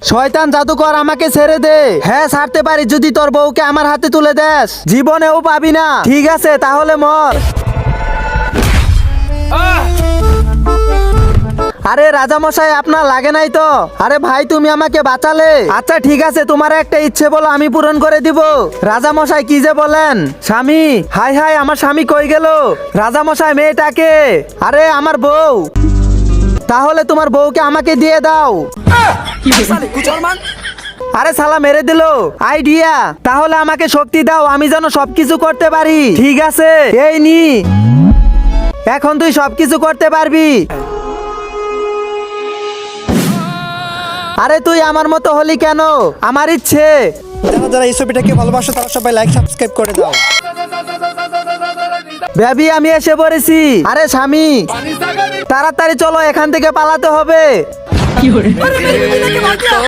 শয়তান জাদুকর আমাকে ছেড়ে দে। হ্যাঁ ছাড়তে পারি যদি তোর বউকে আমার হাতে তুলে দেস, জীবনেও পাবি না। ঠিক আছে তাহলে মর। আরে রাজামশাই আপনার লাগে নাই তো? আরে ভাই তুমি আমাকে বাঁচালে। আচ্ছা ঠিক আছে, তোমার একটা ইচ্ছে বলো আমি পূরণ করে দিব। রাজামশাই কি যে বলেন? স্বামী, হাই হাই আমার স্বামী কই গেল? রাজামশাই মেয়েটাকে, আরে আমার বউ। তাহলে তোমার বউকে আমাকে দিয়ে দাও। আরে শালা মেরে দিল আইডিয়া। তাহলে আমাকে শক্তি দাও, আমি যেন সবকিছু করতে পারি। ঠিক আছে এই নি, এখন তুই সবকিছু করতে পারবি। আরে তুই আমার মতো হলি কেন? আমার ইচ্ছে। যারা যারা এই ছবিটাকে ভালোবাসো তারা সবাই লাইক সাবস্ক্রাইব করে দাও। বেবি আমি এসে পড়েছি। আরে স্বামী তাড়াতাড়ি চলো, এখান থেকে পালাতে হবে।